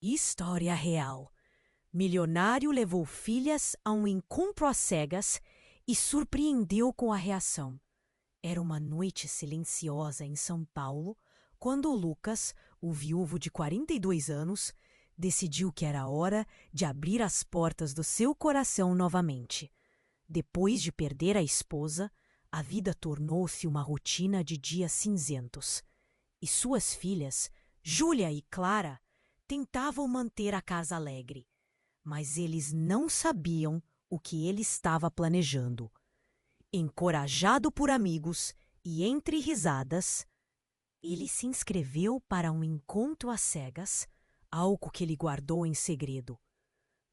História real. Milionário levou filhas a um encontro às cegas e surpreendeu com a reação. Era uma noite silenciosa em São Paulo, quando Lucas, o viúvo de 42 anos, decidiu que era hora de abrir as portas do seu coração novamente. Depois de perder a esposa, a vida tornou-se uma rotina de dias cinzentos. E suas filhas, Júlia e Clara, tentavam manter a casa alegre, mas eles não sabiam o que ele estava planejando. Encorajado por amigos e entre risadas, ele se inscreveu para um encontro às cegas, algo que ele guardou em segredo.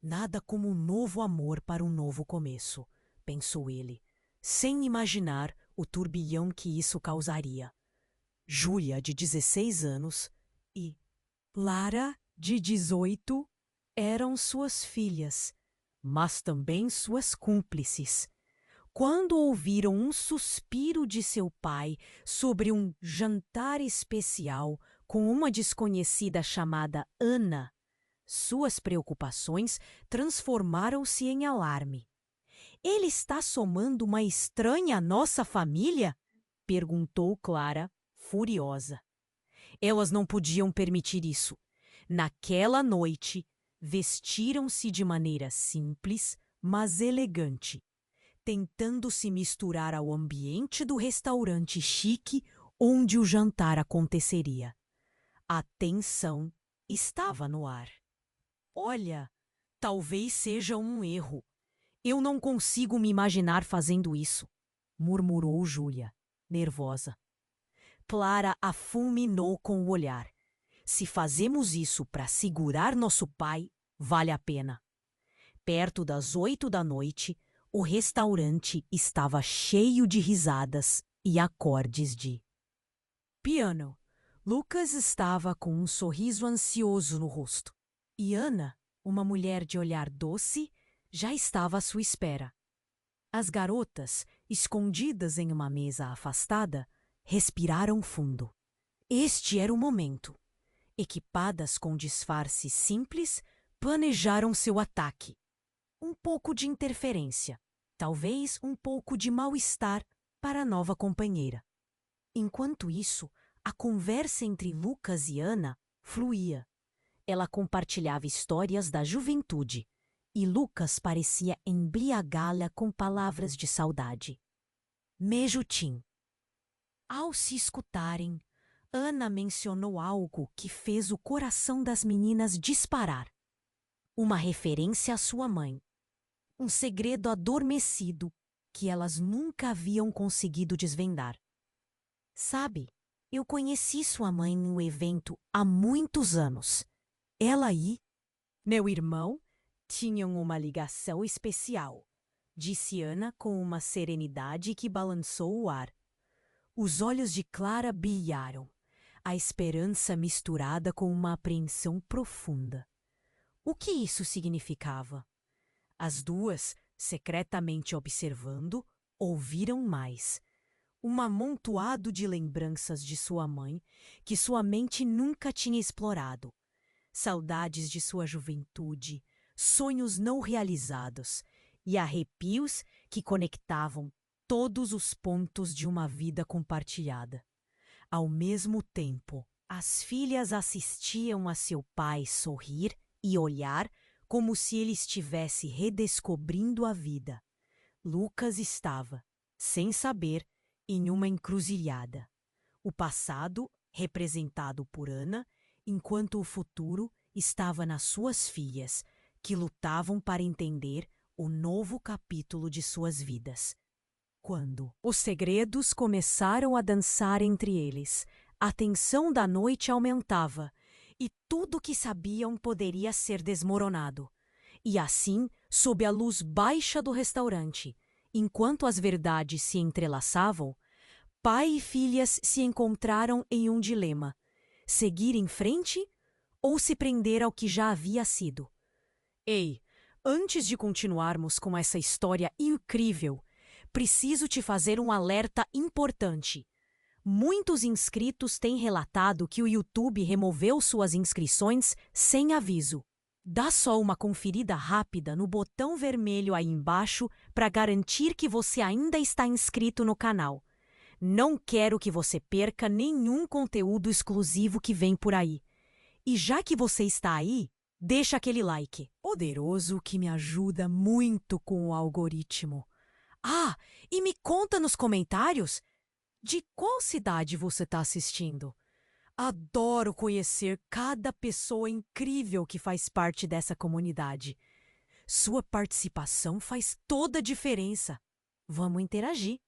Nada como um novo amor para um novo começo, pensou ele, sem imaginar o turbilhão que isso causaria. Júlia, de 16 anos, e Clara, de 18, eram suas filhas, mas também suas cúmplices. Quando ouviram um suspiro de seu pai sobre um jantar especial com uma desconhecida chamada Ana, suas preocupações transformaram-se em alarme. Ele está somando uma estranha à nossa família? Perguntou Clara, furiosa. Elas não podiam permitir isso. Naquela noite, vestiram-se de maneira simples, mas elegante, tentando se misturar ao ambiente do restaurante chique onde o jantar aconteceria. A tensão estava no ar. Olha, talvez seja um erro. Eu não consigo me imaginar fazendo isso, murmurou Júlia, nervosa. Clara a fulminou com o olhar. Se fazemos isso para segurar nosso pai, vale a pena. Perto das 8 da noite, o restaurante estava cheio de risadas e acordes de piano. Lucas estava com um sorriso ansioso no rosto. E Ana, uma mulher de olhar doce, já estava à sua espera. As garotas, escondidas em uma mesa afastada, respiraram fundo. Este era o momento. Equipadas com disfarce simples, planejaram seu ataque. Um pouco de interferência, talvez um pouco de mal-estar para a nova companheira. Enquanto isso, a conversa entre Lucas e Ana fluía. Ela compartilhava histórias da juventude, e Lucas parecia embriagá-la com palavras de saudade. Mejutim. Ao se escutarem, Ana mencionou algo que fez o coração das meninas disparar. Uma referência à sua mãe. Um segredo adormecido que elas nunca haviam conseguido desvendar. Sabe, eu conheci sua mãe no evento há muitos anos. Ela e meu irmão tinham uma ligação especial, disse Ana com uma serenidade que balançou o ar. Os olhos de Clara brilharam, a esperança misturada com uma apreensão profunda. O que isso significava? As duas, secretamente observando, ouviram mais. Um amontoado de lembranças de sua mãe que sua mente nunca tinha explorado. Saudades de sua juventude, sonhos não realizados e arrepios que conectavam todos os pontos de uma vida compartilhada. Ao mesmo tempo, as filhas assistiam a seu pai sorrir e olhar como se ele estivesse redescobrindo a vida. Lucas estava, sem saber, em uma encruzilhada. O passado, representado por Ana, enquanto o futuro estava nas suas filhas, que lutavam para entender o novo capítulo de suas vidas. Quando os segredos começaram a dançar entre eles, a tensão da noite aumentava e tudo o que sabiam poderia ser desmoronado. E assim, sob a luz baixa do restaurante, enquanto as verdades se entrelaçavam, pai e filhas se encontraram em um dilema: seguir em frente ou se prender ao que já havia sido. Ei, antes de continuarmos com essa história incrível, preciso te fazer um alerta importante. Muitos inscritos têm relatado que o YouTube removeu suas inscrições sem aviso. Dá só uma conferida rápida no botão vermelho aí embaixo para garantir que você ainda está inscrito no canal. Não quero que você perca nenhum conteúdo exclusivo que vem por aí. E já que você está aí, deixa aquele like poderoso que me ajuda muito com o algoritmo. Ah, e me conta nos comentários de qual cidade você está assistindo. Adoro conhecer cada pessoa incrível que faz parte dessa comunidade. Sua participação faz toda a diferença. Vamos interagir.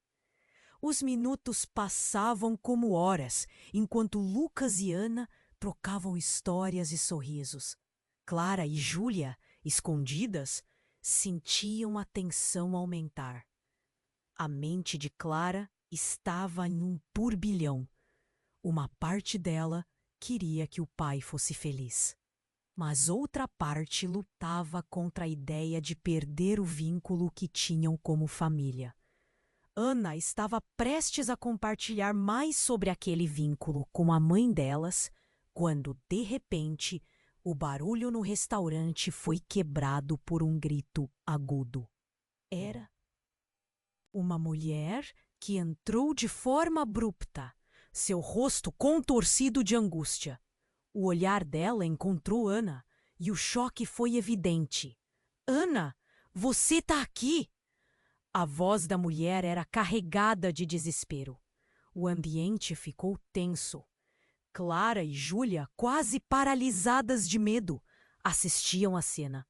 Os minutos passavam como horas, enquanto Lucas e Ana trocavam histórias e sorrisos. Clara e Júlia, escondidas, sentiam a tensão aumentar. A mente de Clara estava em um turbilhão. Uma parte dela queria que o pai fosse feliz, mas outra parte lutava contra a ideia de perder o vínculo que tinham como família. Ana estava prestes a compartilhar mais sobre aquele vínculo com a mãe delas, quando, de repente, o barulho no restaurante foi quebrado por um grito agudo. Era uma mulher que entrou de forma abrupta, seu rosto contorcido de angústia. O olhar dela encontrou Ana e o choque foi evidente. Ana, você tá aqui! A voz da mulher era carregada de desespero. O ambiente ficou tenso. Clara e Júlia, quase paralisadas de medo, assistiam à cena.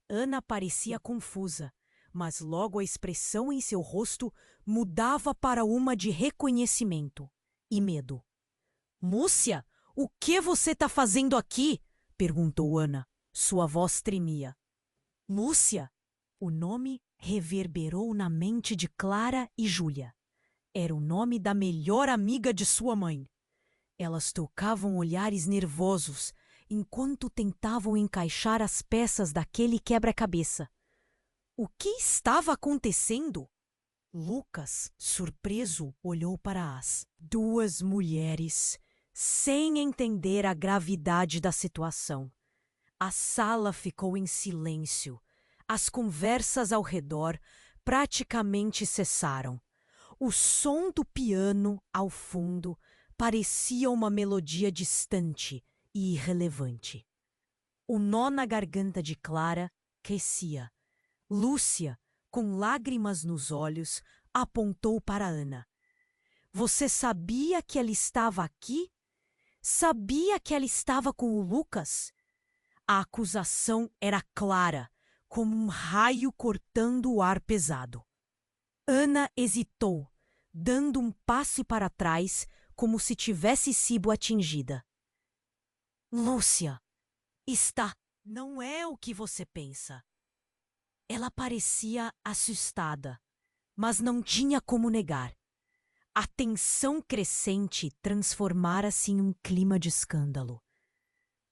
Ana parecia confusa, mas logo a expressão em seu rosto mudava para uma de reconhecimento e medo. Múcia, o que você está fazendo aqui? Perguntou Ana. Sua voz tremia. Lúcia! O nome reverberou na mente de Clara e Júlia. Era o nome da melhor amiga de sua mãe. Elas trocavam olhares nervosos enquanto tentavam encaixar as peças daquele quebra-cabeça. O que estava acontecendo? Lucas, surpreso, olhou para as duas mulheres, sem entender a gravidade da situação. A sala ficou em silêncio. As conversas ao redor praticamente cessaram. O som do piano, ao fundo, parecia uma melodia distante e irrelevante. O nó na garganta de Clara crescia. Lúcia, com lágrimas nos olhos, apontou para Ana. Você sabia que ela estava aqui? Sabia que ela estava com o Lucas? A acusação era clara, como um raio cortando o ar pesado. Ana hesitou, dando um passo para trás, como se tivesse sido atingida. Lúcia, não é o que você pensa. Ela parecia assustada, mas não tinha como negar. A tensão crescente transformara-se em um clima de escândalo.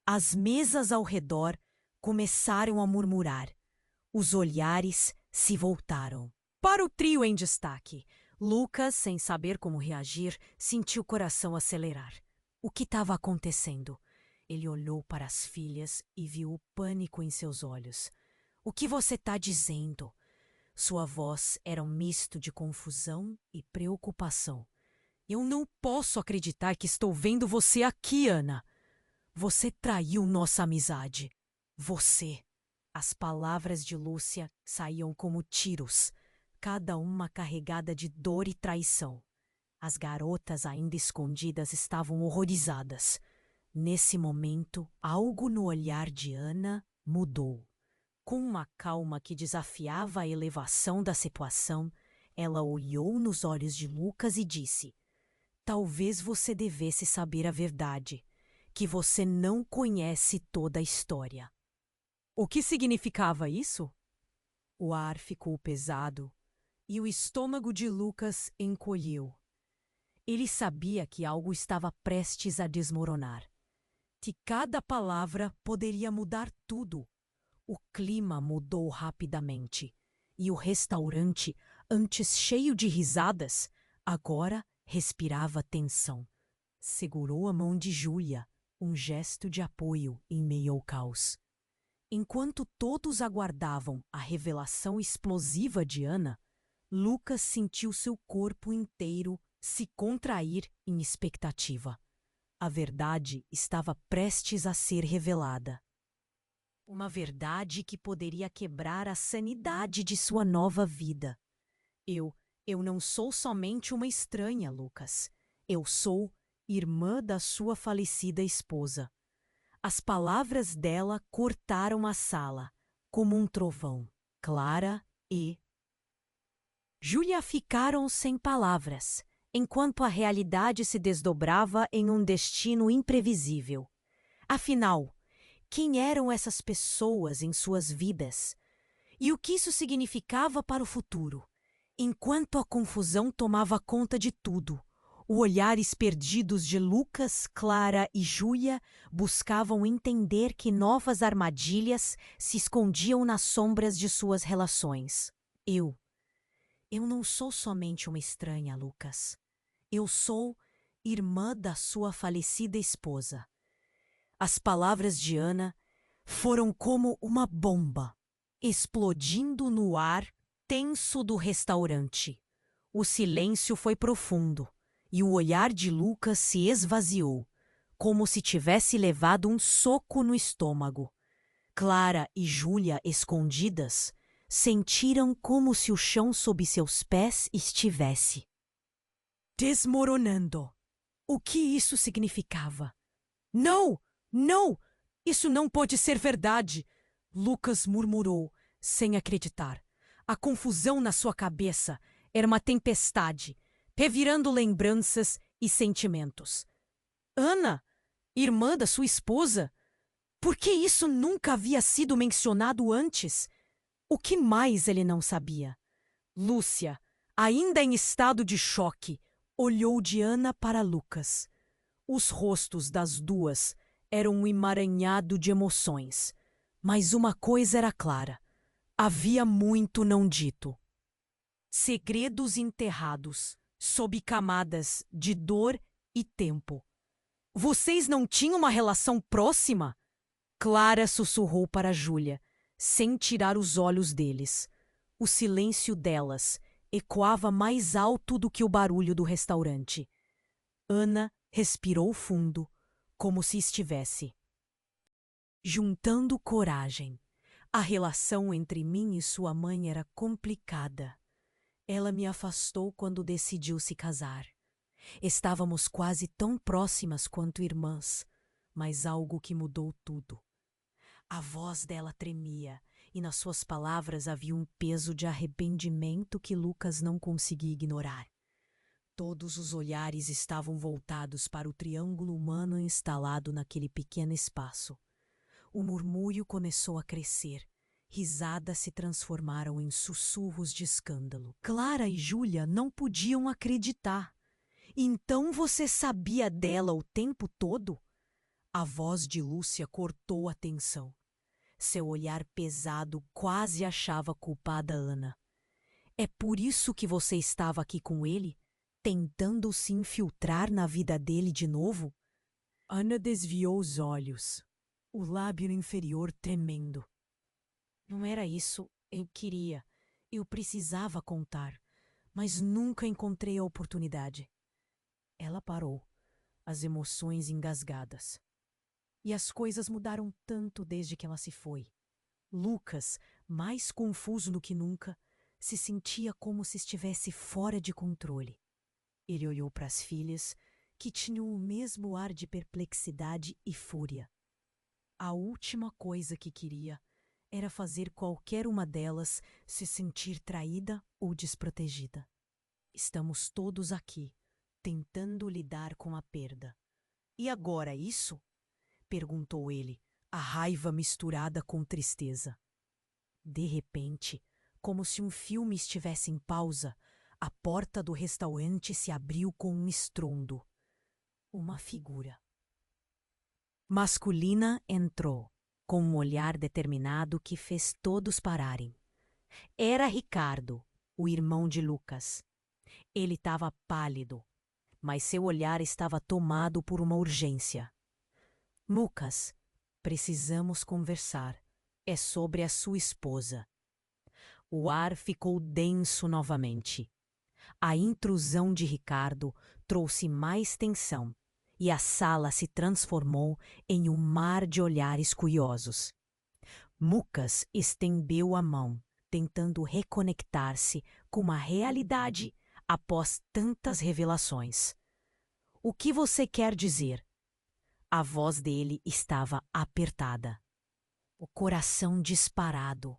As mesas ao redor começaram a murmurar. Os olhares se voltaram. Para o trio em destaque, Lucas, sem saber como reagir, sentiu o coração acelerar. O que estava acontecendo? Ele olhou para as filhas e viu o pânico em seus olhos. O que você está dizendo? Sua voz era um misto de confusão e preocupação. Eu não posso acreditar que estou vendo você aqui, Ana. Você traiu nossa amizade. Você. As palavras de Lúcia saíam como tiros, cada uma carregada de dor e traição. As garotas ainda escondidas estavam horrorizadas. Nesse momento, algo no olhar de Ana mudou. Com uma calma que desafiava a elevação da situação, ela olhou nos olhos de Lucas e disse: Talvez você devesse saber a verdade, que você não conhece toda a história. O que significava isso? O ar ficou pesado e o estômago de Lucas encolheu. Ele sabia que algo estava prestes a desmoronar. Que cada palavra poderia mudar tudo. O clima mudou rapidamente e o restaurante, antes cheio de risadas, agora respirava tensão. Segurou a mão de Júlia, um gesto de apoio em meio ao caos. Enquanto todos aguardavam a revelação explosiva de Ana, Lucas sentiu seu corpo inteiro se contrair em expectativa. A verdade estava prestes a ser revelada. Uma verdade que poderia quebrar a sanidade de sua nova vida. Eu não sou somente uma estranha, Lucas. Eu sou irmã da sua falecida esposa. As palavras dela cortaram a sala, como um trovão. Clara e Júlia ficaram sem palavras, enquanto a realidade se desdobrava em um destino imprevisível. Afinal, quem eram essas pessoas em suas vidas? E o que isso significava para o futuro? Enquanto a confusão tomava conta de tudo, os olhares perdidos de Lucas, Clara e Júlia buscavam entender que novas armadilhas se escondiam nas sombras de suas relações. Eu não sou somente uma estranha, Lucas. Eu sou irmã da sua falecida esposa. As palavras de Ana foram como uma bomba, explodindo no ar tenso do restaurante. O silêncio foi profundo e o olhar de Lucas se esvaziou, como se tivesse levado um soco no estômago. Clara e Júlia, escondidas, sentiram como se o chão sob seus pés estivesse desmoronando. O que isso significava? Não! Não! Isso não pode ser verdade! Lucas murmurou, sem acreditar. A confusão na sua cabeça era uma tempestade, revirando lembranças e sentimentos. Ana, irmã da sua esposa? Por que isso nunca havia sido mencionado antes? O que mais ele não sabia? Lúcia, ainda em estado de choque, olhou de Ana para Lucas. Os rostos das duas eram um emaranhado de emoções, mas uma coisa era clara: havia muito não dito. Segredos enterrados, sob camadas de dor e tempo. Vocês não tinham uma relação próxima? Clara sussurrou para Júlia, sem tirar os olhos deles. O silêncio delas ecoava mais alto do que o barulho do restaurante. Ana respirou fundo, como se estivesse juntando coragem. A relação entre mim e sua mãe era complicada. Ela me afastou quando decidiu se casar. Estávamos quase tão próximas quanto irmãs, mas algo que mudou tudo. A voz dela tremia, e nas suas palavras havia um peso de arrependimento que Lucas não conseguia ignorar. Todos os olhares estavam voltados para o triângulo humano instalado naquele pequeno espaço. O murmúrio começou a crescer. Risadas se transformaram em sussurros de escândalo. Clara e Júlia não podiam acreditar. Então você sabia dela o tempo todo? A voz de Lúcia cortou a tensão. Seu olhar pesado quase achava culpada Ana. É por isso que você estava aqui com ele? Tentando se infiltrar na vida dele de novo? Ana desviou os olhos, o lábio inferior tremendo. Não era isso, eu precisava contar, mas nunca encontrei a oportunidade. Ela parou, as emoções engasgadas. E as coisas mudaram tanto desde que ela se foi. Lucas, mais confuso do que nunca, se sentia como se estivesse fora de controle. Ele olhou para as filhas, que tinham o mesmo ar de perplexidade e fúria. A última coisa que queria era fazer qualquer uma delas se sentir traída ou desprotegida. Estamos todos aqui, tentando lidar com a perda. E agora isso? Perguntou ele, a raiva misturada com tristeza. De repente, como se um filme estivesse em pausa, a porta do restaurante se abriu com um estrondo. Uma figura masculina entrou, com um olhar determinado que fez todos pararem. Era Ricardo, o irmão de Lucas. Ele estava pálido, mas seu olhar estava tomado por uma urgência. Lucas, precisamos conversar. É sobre a sua esposa. O ar ficou denso novamente. A intrusão de Ricardo trouxe mais tensão e a sala se transformou em um mar de olhares curiosos. Lucas estendeu a mão, tentando reconectar-se com a realidade após tantas revelações. O que você quer dizer? A voz dele estava apertada. O coração disparado.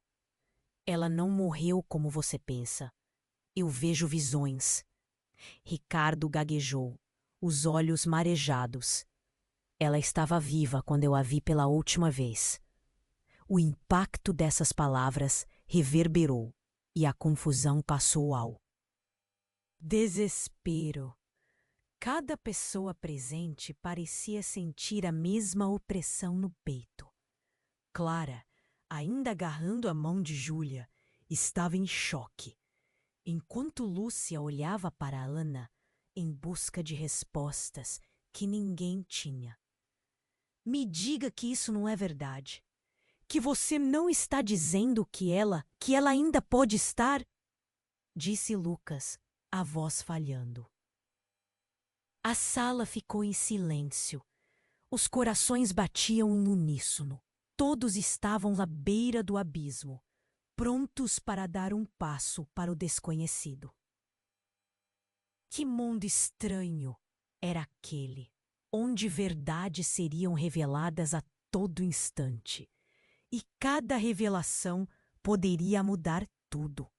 Ela não morreu como você pensa. Eu vejo visões. Ricardo gaguejou, os olhos marejados. Ela estava viva quando eu a vi pela última vez. O impacto dessas palavras reverberou e a confusão passou ao desespero. Cada pessoa presente parecia sentir a mesma opressão no peito. Clara, ainda agarrando a mão de Júlia, estava em choque, enquanto Lúcia olhava para Ana em busca de respostas que ninguém tinha. Me diga que isso não é verdade. Que você não está dizendo que ela ainda pode estar? Disse Lucas, a voz falhando. A sala ficou em silêncio. Os corações batiam em uníssono. Todos estavam à beira do abismo, prontos para dar um passo para o desconhecido. Que mundo estranho era aquele, onde verdades seriam reveladas a todo instante, e cada revelação poderia mudar tudo.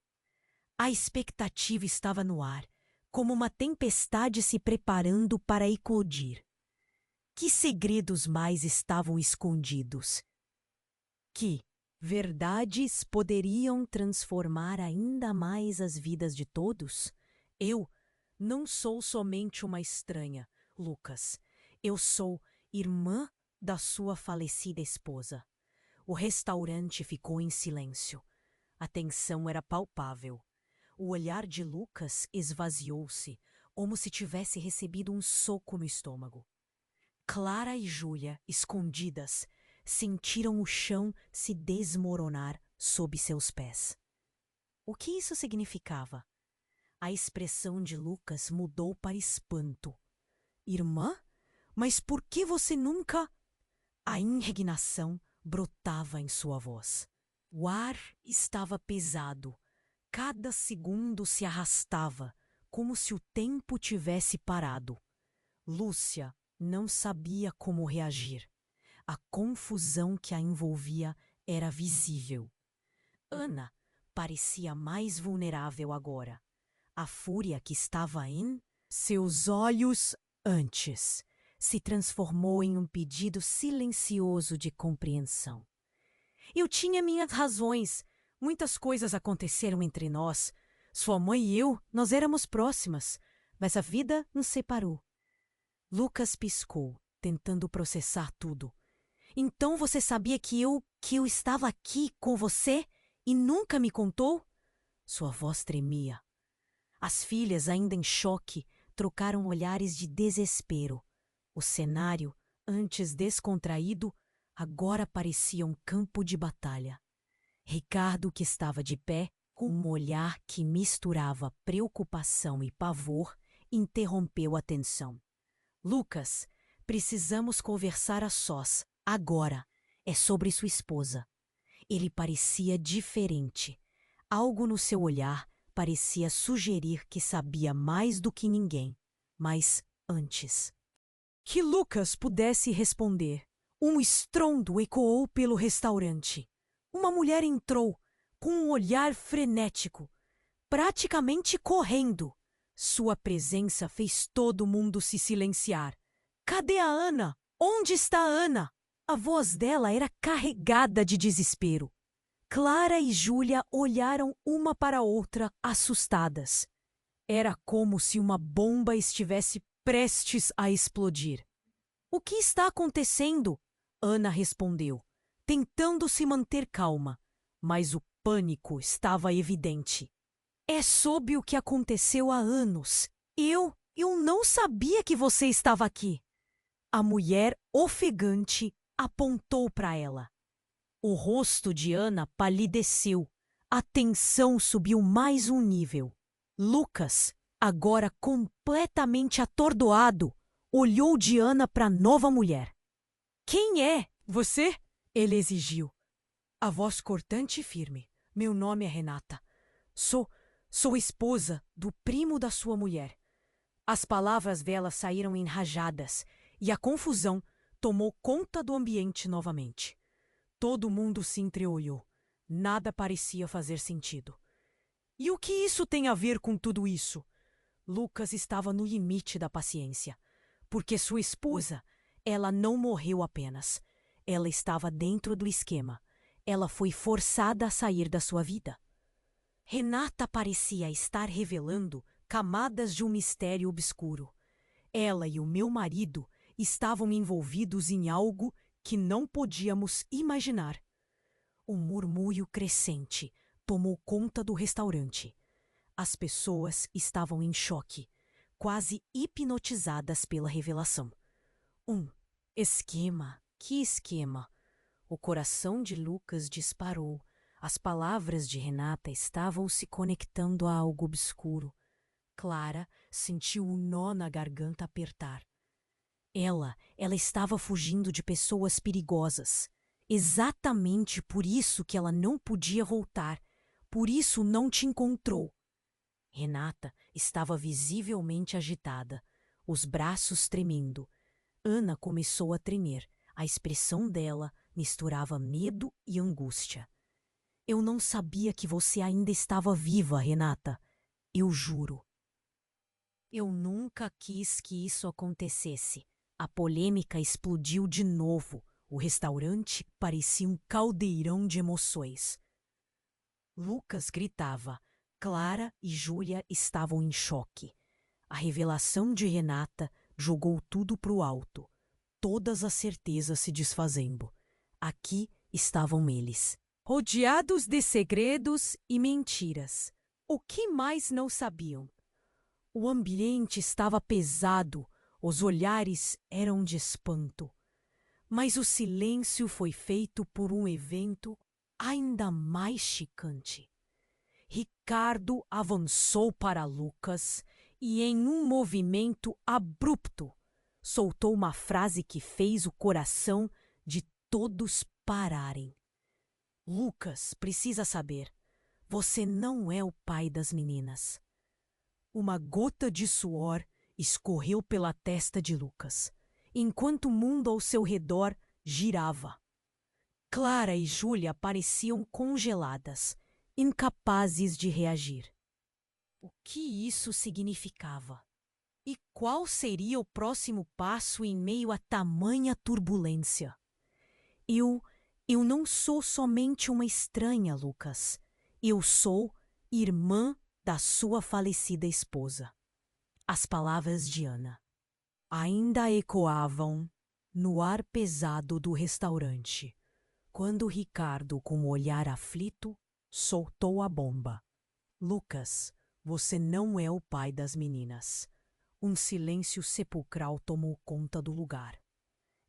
A expectativa estava no ar, como uma tempestade se preparando para eclodir. Que segredos mais estavam escondidos? Que verdades poderiam transformar ainda mais as vidas de todos? Eu não sou somente uma estranha, Lucas. Eu sou irmã da sua falecida esposa. O restaurante ficou em silêncio. A tensão era palpável. O olhar de Lucas esvaziou-se, como se tivesse recebido um soco no estômago. Clara e Júlia, escondidas, sentiram o chão se desmoronar sob seus pés. O que isso significava? A expressão de Lucas mudou para espanto. Irmã? Mas por que você nunca... A indignação brotava em sua voz. O ar estava pesado. Cada segundo se arrastava, como se o tempo tivesse parado. Lúcia não sabia como reagir. A confusão que a envolvia era visível. Ana parecia mais vulnerável agora. A fúria que estava em seus olhos antes se transformou em um pedido silencioso de compreensão. Eu tinha minhas razões. Muitas coisas aconteceram entre nós. Sua mãe e eu, nós éramos próximas, mas a vida nos separou. Lucas piscou, tentando processar tudo. Então você sabia que eu estava aqui com você e nunca me contou? Sua voz tremia. As filhas, ainda em choque, trocaram olhares de desespero. O cenário, antes descontraído, agora parecia um campo de batalha. Ricardo, que estava de pé, com um olhar que misturava preocupação e pavor, interrompeu a tensão. Lucas, precisamos conversar a sós, agora. É sobre sua esposa. Ele parecia diferente. Algo no seu olhar parecia sugerir que sabia mais do que ninguém. Mas antes que Lucas pudesse responder, um estrondo ecoou pelo restaurante. Uma mulher entrou, com um olhar frenético, praticamente correndo. Sua presença fez todo mundo se silenciar. Cadê a Ana? Onde está a Ana? A voz dela era carregada de desespero. Clara e Júlia olharam uma para a outra, assustadas. Era como se uma bomba estivesse prestes a explodir. O que está acontecendo? Ana respondeu, tentando se manter calma, mas o pânico estava evidente. É sobre o que aconteceu há anos. Eu Eu não sabia que você estava aqui. A mulher ofegante apontou para ela. O rosto de Ana palideceu. A tensão subiu mais um nível. Lucas, agora completamente atordoado, olhou de Ana para a nova mulher. Quem é você? Ele exigiu. A voz cortante e firme. Meu nome é Renata. Sou esposa do primo da sua mulher. As palavras dela saíram enrajadas e a confusão tomou conta do ambiente novamente. Todo mundo se entreolhou. Nada parecia fazer sentido. E o que isso tem a ver com tudo isso? Lucas estava no limite da paciência. Porque sua esposa, ela não morreu apenas. Ela estava dentro do esquema. Ela foi forçada a sair da sua vida. Renata parecia estar revelando camadas de um mistério obscuro. Ela e o meu marido estavam envolvidos em algo que não podíamos imaginar. Um murmúrio crescente tomou conta do restaurante. As pessoas estavam em choque, quase hipnotizadas pela revelação. Um esquema? Que esquema? O coração de Lucas disparou. As palavras de Renata estavam se conectando a algo obscuro. Clara sentiu um nó na garganta apertar. Ela estava fugindo de pessoas perigosas. Exatamente por isso que ela não podia voltar. Por isso não te encontrou. Renata estava visivelmente agitada, os braços tremendo. Ana começou a tremer. A expressão dela misturava medo e angústia. Eu não sabia que você ainda estava viva, Renata. Eu juro. Eu nunca quis que isso acontecesse. A polêmica explodiu de novo. O restaurante parecia um caldeirão de emoções. Lucas gritava. Clara e Júlia estavam em choque. A revelação de Renata jogou tudo para o alto. Todas as certezas se desfazendo. Aqui estavam eles, rodeados de segredos e mentiras. O que mais não sabiam? O ambiente estava pesado, os olhares eram de espanto. Mas o silêncio foi feito por um evento ainda mais chocante. Ricardo avançou para Lucas e, em um movimento abrupto, soltou uma frase que fez o coração de todos pararem. Lucas precisa saber, você não é o pai das meninas. Uma gota de suor escorreu pela testa de Lucas, enquanto o mundo ao seu redor girava. Clara e Júlia pareciam congeladas, incapazes de reagir. O que isso significava? E qual seria o próximo passo em meio a tamanha turbulência? Eu não sou somente uma estranha, Lucas. Eu sou irmã da sua falecida esposa. As palavras de Ana ainda ecoavam no ar pesado do restaurante, quando Ricardo, com um olhar aflito, soltou a bomba. Lucas, você não é o pai das meninas. Um silêncio sepulcral tomou conta do lugar.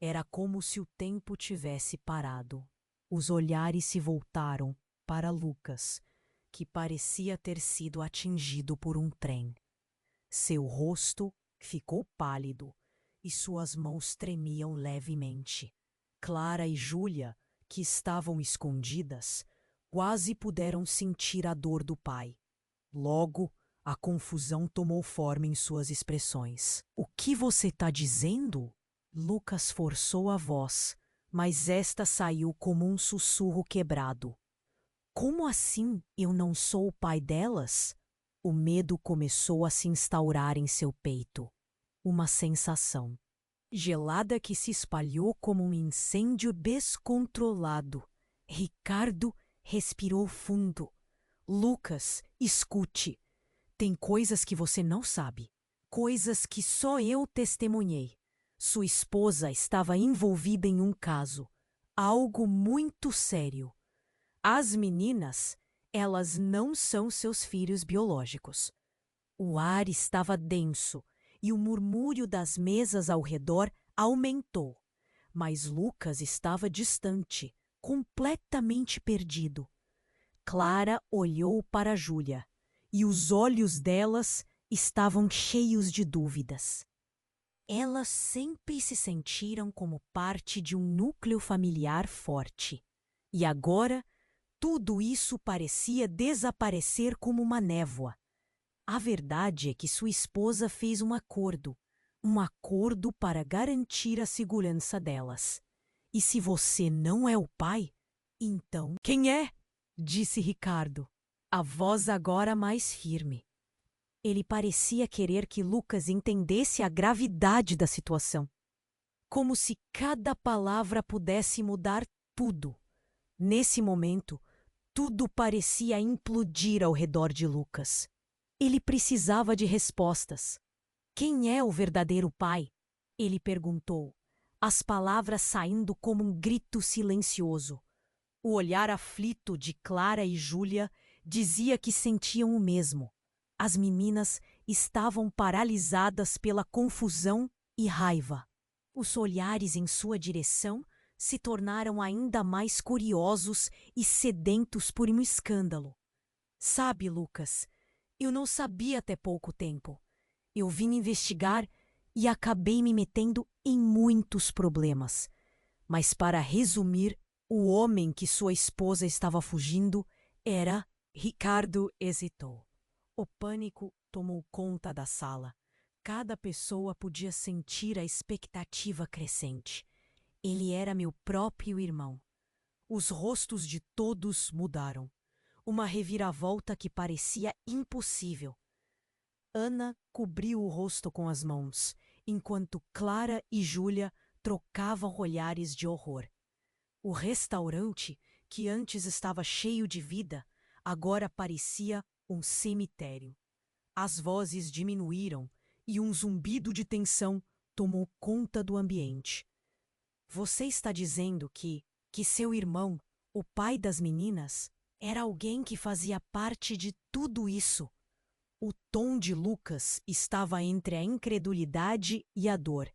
Era como se o tempo tivesse parado. Os olhares se voltaram para Lucas, que parecia ter sido atingido por um trem. Seu rosto ficou pálido e suas mãos tremiam levemente. Clara e Júlia, que estavam escondidas, quase puderam sentir a dor do pai. Logo, a confusão tomou forma em suas expressões. O que você está dizendo? Lucas forçou a voz, mas esta saiu como um sussurro quebrado. Como assim eu não sou o pai delas? O medo começou a se instaurar em seu peito. Uma sensação gelada que se espalhou como um incêndio descontrolado. Ricardo respirou fundo. Lucas, escute. Tem coisas que você não sabe. Coisas que só eu testemunhei. Sua esposa estava envolvida em um caso. Algo muito sério. As meninas, elas não são seus filhos biológicos. O ar estava denso e o murmúrio das mesas ao redor aumentou. Mas Lucas estava distante, completamente perdido. Clara olhou para Júlia, e os olhos delas estavam cheios de dúvidas. Elas sempre se sentiram como parte de um núcleo familiar forte. E agora, tudo isso parecia desaparecer como uma névoa. A verdade é que sua esposa fez um acordo para garantir a segurança delas. E se você não é o pai, então quem é? Disse Ricardo, a voz agora mais firme. Ele parecia querer que Lucas entendesse a gravidade da situação. Como se cada palavra pudesse mudar tudo. Nesse momento, tudo parecia implodir ao redor de Lucas. Ele precisava de respostas. Quem é o verdadeiro pai? Ele perguntou, as palavras saindo como um grito silencioso. O olhar aflito de Clara e Júlia dizia que sentiam o mesmo. As meninas estavam paralisadas pela confusão e raiva. Os olhares em sua direção se tornaram ainda mais curiosos e sedentos por um escândalo. Sabe, Lucas, eu não sabia até pouco tempo. Eu vim investigar e acabei me metendo em muitos problemas. Mas para resumir, o homem que sua esposa estava fugindo era... Ricardo hesitou. O pânico tomou conta da sala. Cada pessoa podia sentir a expectativa crescente. Ele era meu próprio irmão. Os rostos de todos mudaram. Uma reviravolta que parecia impossível. Ana cobriu o rosto com as mãos, enquanto Clara e Júlia trocavam olhares de horror. O restaurante, que antes estava cheio de vida, agora parecia um cemitério. As vozes diminuíram e um zumbido de tensão tomou conta do ambiente. Você está dizendo que seu irmão, o pai das meninas, era alguém que fazia parte de tudo isso? O tom de Lucas estava entre a incredulidade e a dor.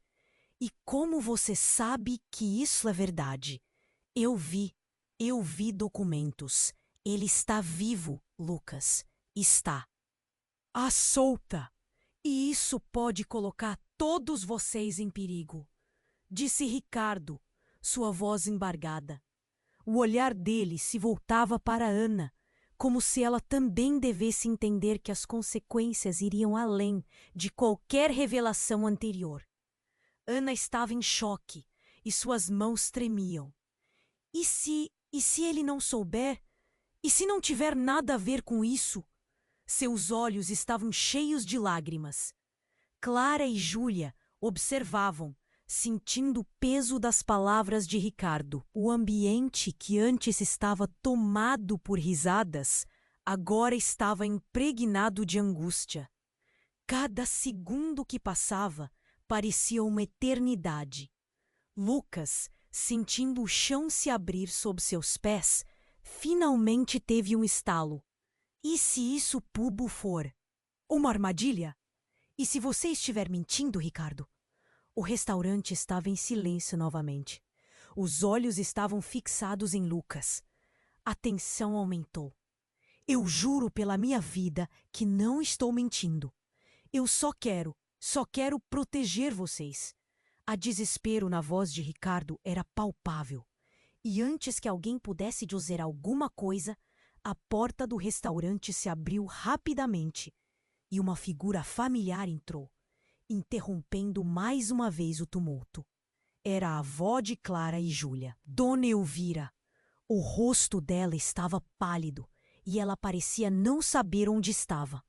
E como você sabe que isso é verdade? Eu vi documentos. Ele está vivo, Lucas. Está. À solta. E isso pode colocar todos vocês em perigo. Disse Ricardo, sua voz embargada. O olhar dele se voltava para Ana, como se ela também devesse entender que as consequências iriam além de qualquer revelação anterior. Ana estava em choque e suas mãos tremiam. E se ele não souber? E se não tiver nada a ver com isso? Seus olhos estavam cheios de lágrimas. Clara e Júlia observavam, sentindo o peso das palavras de Ricardo. O ambiente que antes estava tomado por risadas, agora estava impregnado de angústia. Cada segundo que passava parecia uma eternidade. Lucas, sentindo o chão se abrir sob seus pés, finalmente teve um estalo. E se isso tudo for uma armadilha? E se você estiver mentindo, Ricardo? O restaurante estava em silêncio novamente. Os olhos estavam fixados em Lucas. A tensão aumentou. Eu juro pela minha vida que não estou mentindo. Eu só quero proteger vocês. A desespero na voz de Ricardo era palpável. E antes que alguém pudesse dizer alguma coisa, a porta do restaurante se abriu rapidamente e uma figura familiar entrou, interrompendo mais uma vez o tumulto. Era a avó de Clara e Júlia, Dona Elvira. O rosto dela estava pálido e ela parecia não saber onde estava.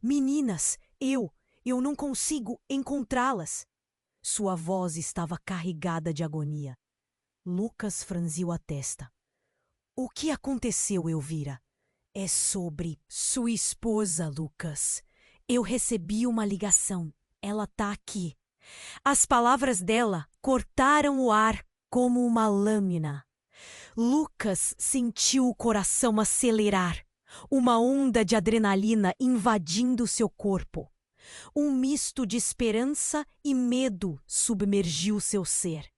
Meninas, eu não consigo encontrá-las. Sua voz estava carregada de agonia. Lucas franziu a testa. O que aconteceu, Elvira? É sobre sua esposa, Lucas. Eu recebi uma ligação. Ela está aqui. As palavras dela cortaram o ar como uma lâmina. Lucas sentiu o coração acelerar, uma onda de adrenalina invadindo seu corpo. Um misto de esperança e medo submergiu seu ser.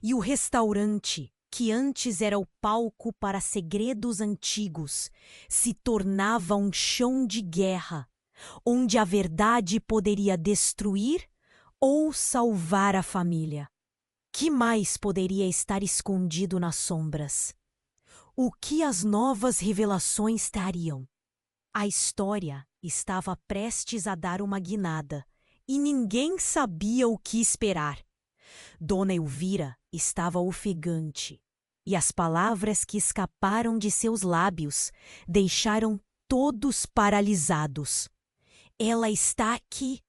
E o restaurante, que antes era o palco para segredos antigos, se tornava um chão de guerra, onde a verdade poderia destruir ou salvar a família. Que mais poderia estar escondido nas sombras? O que as novas revelações trariam? A história estava prestes a dar uma guinada e ninguém sabia o que esperar. Dona Elvira estava ofegante e as palavras que escaparam de seus lábios deixaram todos paralisados. Ela está aqui.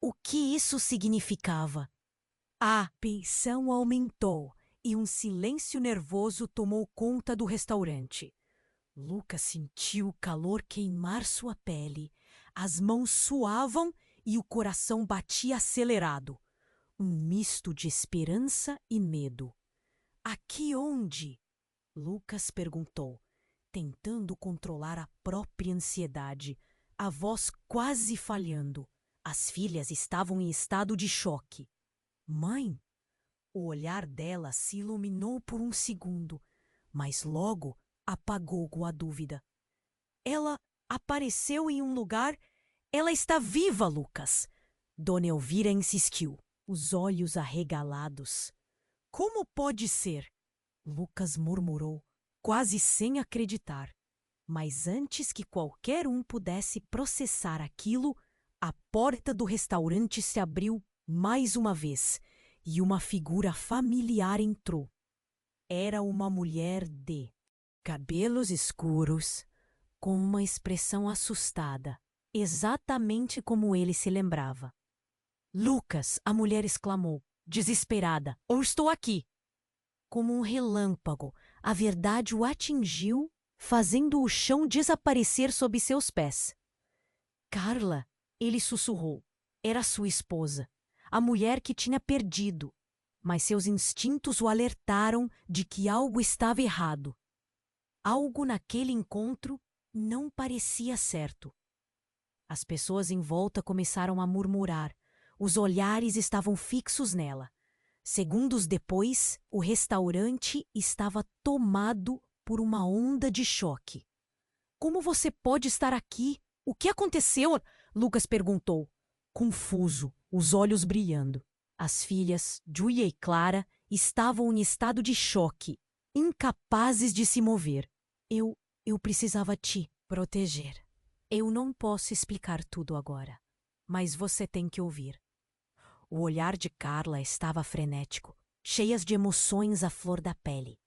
O que isso significava? A tensão aumentou e um silêncio nervoso tomou conta do restaurante. Lucas sentiu o calor queimar sua pele, as mãos suavam e o coração batia acelerado. Um misto de esperança e medo. Aqui onde? Lucas perguntou, tentando controlar a própria ansiedade, a voz quase falhando. As filhas estavam em estado de choque. Mãe? O olhar dela se iluminou por um segundo, mas logo apagou com a dúvida. Ela apareceu em um lugar. Ela está viva, Lucas! Dona Elvira insistiu, os olhos arregalados. Como pode ser? Lucas murmurou, quase sem acreditar. Mas antes que qualquer um pudesse processar aquilo, a porta do restaurante se abriu mais uma vez e uma figura familiar entrou. Era uma mulher de cabelos escuros, com uma expressão assustada, exatamente como ele se lembrava. Lucas, a mulher exclamou, desesperada, eu estou aqui. Como um relâmpago, a verdade o atingiu, fazendo o chão desaparecer sob seus pés. Carla, ele sussurrou, era sua esposa, a mulher que tinha perdido, mas seus instintos o alertaram de que algo estava errado. Algo naquele encontro não parecia certo. As pessoas em volta começaram a murmurar. Os olhares estavam fixos nela. Segundos depois, o restaurante estava tomado por uma onda de choque. Como você pode estar aqui? O que aconteceu? Lucas perguntou, confuso, os olhos brilhando. As filhas, Julia e Clara, estavam em estado de choque, incapazes de se mover. Eu precisava te proteger. Eu não posso explicar tudo agora, mas você tem que ouvir. O olhar de Carla estava frenético, cheias de emoções à flor da pele.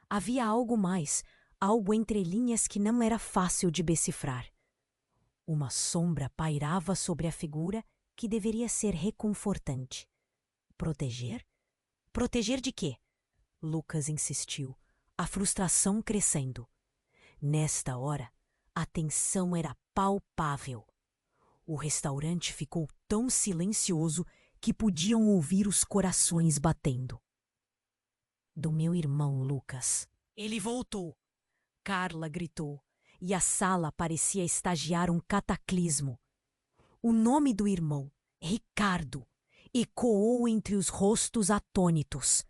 Havia algo mais, algo entre linhas que não era fácil de decifrar. Uma sombra pairava sobre a figura que deveria ser reconfortante. Proteger? Proteger de quê? Lucas insistiu, a frustração crescendo. Nesta hora, a tensão era palpável. O restaurante ficou tão silencioso que podiam ouvir os corações batendo. Do meu irmão, Lucas. Ele voltou. Carla gritou, e a sala parecia estagiar um cataclismo. O nome do irmão, Ricardo, ecoou entre os rostos atônitos.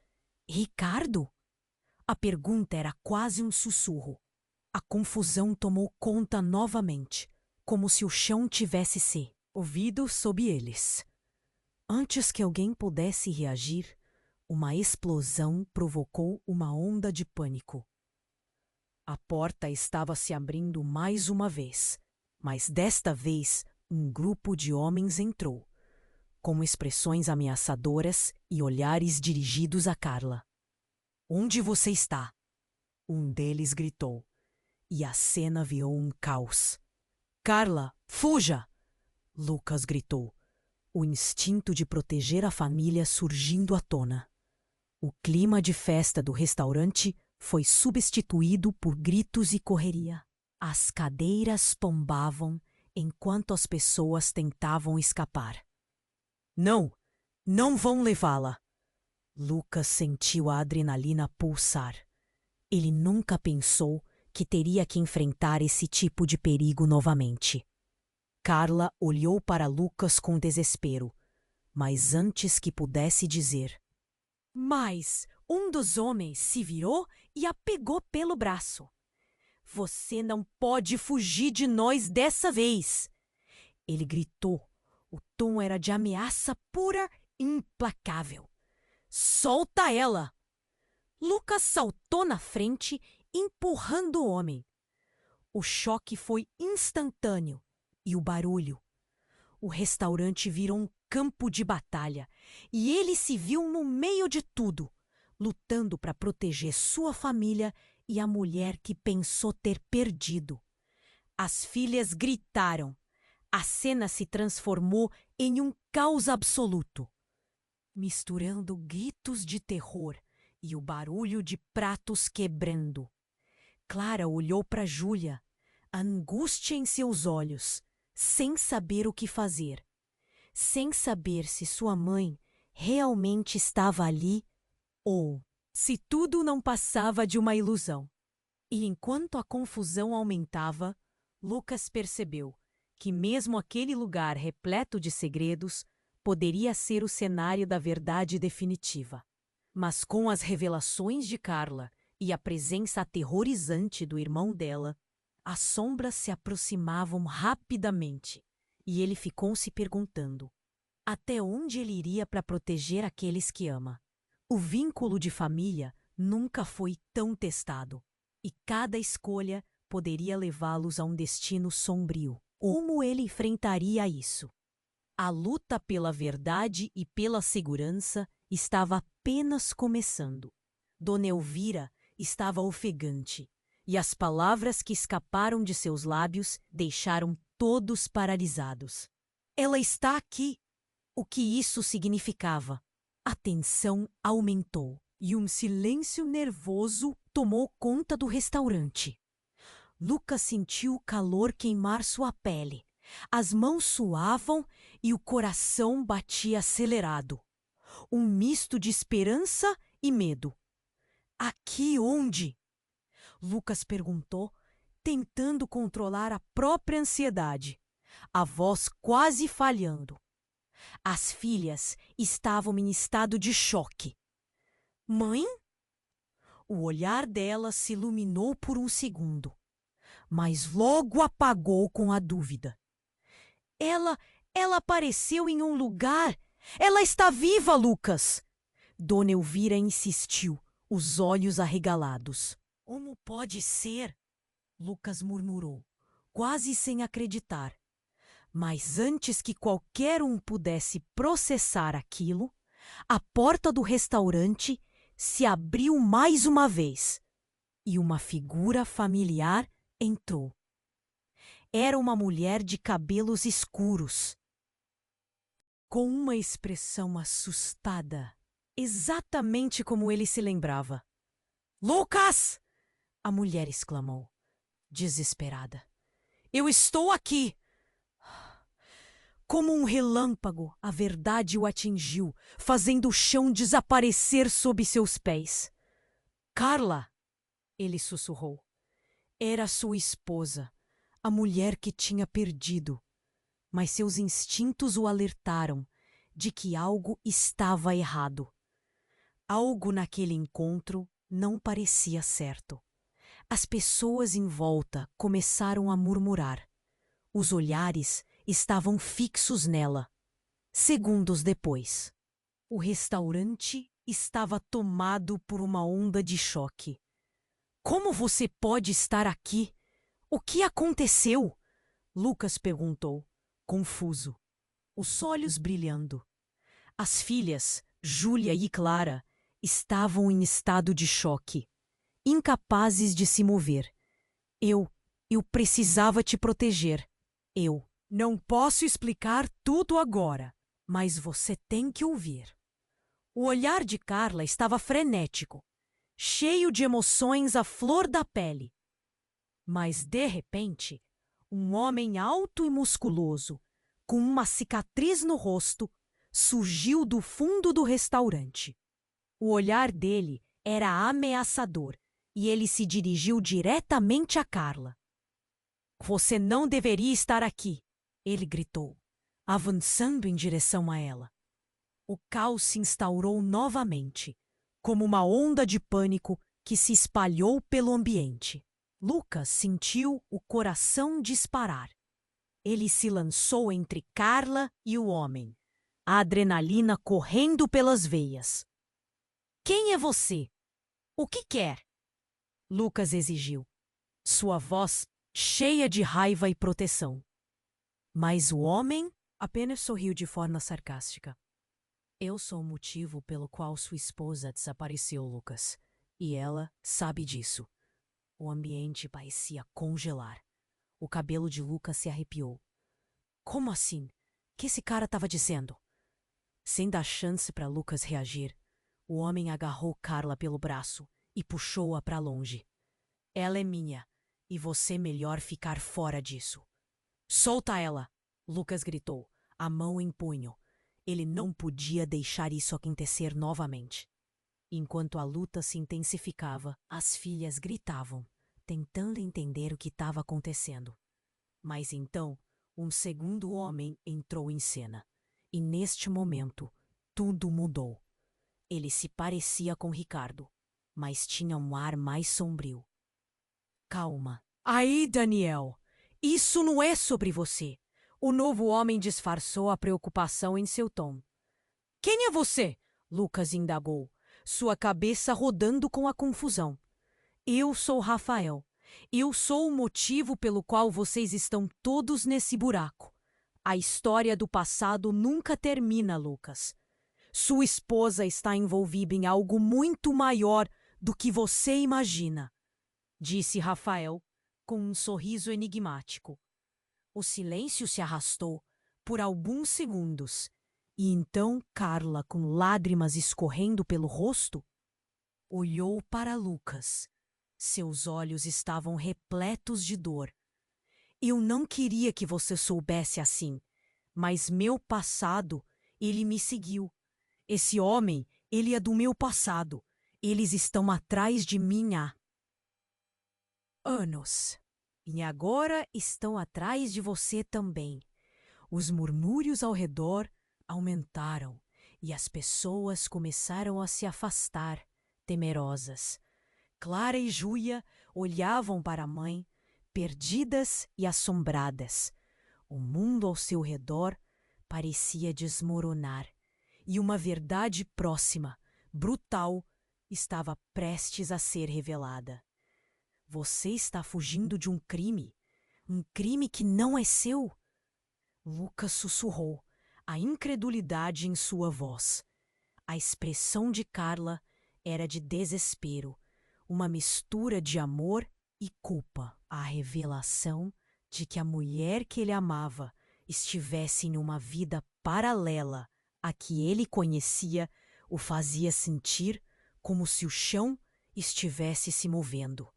Ricardo? A pergunta era quase um sussurro. A confusão tomou conta novamente, como se o chão tivesse se ouvido sob eles. Antes que alguém pudesse reagir, uma explosão provocou uma onda de pânico. A porta estava se abrindo mais uma vez, mas desta vez um grupo de homens entrou, com expressões ameaçadoras e olhares dirigidos a Carla. Onde você está? Um deles gritou, e a cena virou um caos. Carla, fuja! Lucas gritou, o instinto de proteger a família surgindo à tona. O clima de festa do restaurante foi substituído por gritos e correria. As cadeiras tombavam enquanto as pessoas tentavam escapar. Não! Não vão levá-la! Lucas sentiu a adrenalina pulsar. Ele nunca pensou que teria que enfrentar esse tipo de perigo novamente. Carla olhou para Lucas com desespero, mas antes que pudesse dizer. Mas um dos homens se virou e a pegou pelo braço. Você não pode fugir de nós dessa vez! Ele gritou. O tom era de ameaça pura e implacável. Solta ela! Lucas saltou na frente, empurrando o homem. O choque foi instantâneo e o barulho. O restaurante virou um campo de batalha e ele se viu no meio de tudo, lutando para proteger sua família e a mulher que pensou ter perdido. As filhas gritaram. A cena se transformou em um caos absoluto, misturando gritos de terror e o barulho de pratos quebrando. Clara olhou para Júlia, a angústia em seus olhos, sem saber o que fazer, sem saber se sua mãe realmente estava ali ou se tudo não passava de uma ilusão. E enquanto a confusão aumentava, Lucas percebeu que mesmo aquele lugar repleto de segredos poderia ser o cenário da verdade definitiva. Mas com as revelações de Carla e a presença aterrorizante do irmão dela, as sombras se aproximavam rapidamente e ele ficou se perguntando até onde ele iria para proteger aqueles que ama. O vínculo de família nunca foi tão testado e cada escolha poderia levá-los a um destino sombrio. Como ele enfrentaria isso? A luta pela verdade e pela segurança estava apenas começando. Dona Elvira estava ofegante, e as palavras que escaparam de seus lábios deixaram todos paralisados. Ela está aqui! O que isso significava? A tensão aumentou, e um silêncio nervoso tomou conta do restaurante. Lucas sentiu o calor queimar sua pele. As mãos suavam e o coração batia acelerado. Um misto de esperança e medo. Aqui onde? Lucas perguntou, tentando controlar a própria ansiedade, a voz quase falhando. As filhas estavam em estado de choque. Mãe? O olhar dela se iluminou por um segundo, mas logo apagou com a dúvida. Ela apareceu em um lugar. Ela está viva, Lucas! Dona Elvira insistiu, os olhos arregalados. Como pode ser? Lucas murmurou, quase sem acreditar. Mas antes que qualquer um pudesse processar aquilo, a porta do restaurante se abriu mais uma vez e uma figura familiar entrou. Era uma mulher de cabelos escuros, com uma expressão assustada, exatamente como ele se lembrava. Lucas! A mulher exclamou, desesperada. Eu estou aqui! Como um relâmpago, a verdade o atingiu, fazendo o chão desaparecer sob seus pés. Carla! Ele sussurrou. Era sua esposa, a mulher que tinha perdido. Mas seus instintos o alertaram de que algo estava errado. Algo naquele encontro não parecia certo. As pessoas em volta começaram a murmurar. Os olhares estavam fixos nela. Segundos depois, o restaurante estava tomado por uma onda de choque. Como você pode estar aqui? O que aconteceu? Lucas perguntou, confuso, os olhos brilhando. As filhas, Júlia e Clara, estavam em estado de choque, incapazes de se mover. Eu precisava te proteger. Eu não posso explicar tudo agora, mas você tem que ouvir. O olhar de Carla estava frenético, cheio de emoções à flor da pele. Mas, de repente, um homem alto e musculoso, com uma cicatriz no rosto, surgiu do fundo do restaurante. O olhar dele era ameaçador e ele se dirigiu diretamente a Carla. Você não deveria estar aqui. Ele gritou, avançando em direção a ela. O caos se instaurou novamente, como uma onda de pânico que se espalhou pelo ambiente. Lucas sentiu o coração disparar. Ele se lançou entre Carla e o homem, a adrenalina correndo pelas veias. Quem é você? O que quer? Lucas exigiu, sua voz cheia de raiva e proteção. Mas o homem apenas sorriu de forma sarcástica. Eu sou o motivo pelo qual sua esposa desapareceu, Lucas. E ela sabe disso. O ambiente parecia congelar. O cabelo de Lucas se arrepiou. Como assim? Que esse cara estava dizendo? Sem dar chance para Lucas reagir, o homem agarrou Carla pelo braço e puxou-a para longe. Ela é minha, e você melhor ficar fora disso. Solta ela! Lucas gritou, a mão em punho. Ele não podia deixar isso acontecer novamente. Enquanto a luta se intensificava, as filhas gritavam, tentando entender o que estava acontecendo. Mas então, um segundo homem entrou em cena. E neste momento, tudo mudou. Ele se parecia com Ricardo, mas tinha um ar mais sombrio. Calma. Aí, Daniel, isso não é sobre você. O novo homem disfarçou a preocupação em seu tom. Quem é você? Lucas indagou, sua cabeça rodando com a confusão. Eu sou Rafael. Eu sou o motivo pelo qual vocês estão todos nesse buraco. A história do passado nunca termina, Lucas. Sua esposa está envolvida em algo muito maior do que você imagina, disse Rafael com um sorriso enigmático. O silêncio se arrastou por alguns segundos, e então Carla, com lágrimas escorrendo pelo rosto, olhou para Lucas. Seus olhos estavam repletos de dor. Eu não queria que você soubesse assim, mas meu passado, ele me seguiu. Esse homem, ele é do meu passado. Eles estão atrás de mim há anos. E agora estão atrás de você também. Os murmúrios ao redor aumentaram e as pessoas começaram a se afastar, temerosas. Clara e Júlia olhavam para a mãe, perdidas e assombradas. O mundo ao seu redor parecia desmoronar, e uma verdade próxima, brutal, estava prestes a ser revelada. Você está fugindo de um crime que não é seu. Lucas sussurrou, a incredulidade em sua voz. A expressão de Carla era de desespero, uma mistura de amor e culpa. A revelação de que a mulher que ele amava estivesse em uma vida paralela à que ele conhecia o fazia sentir como se o chão estivesse se movendo.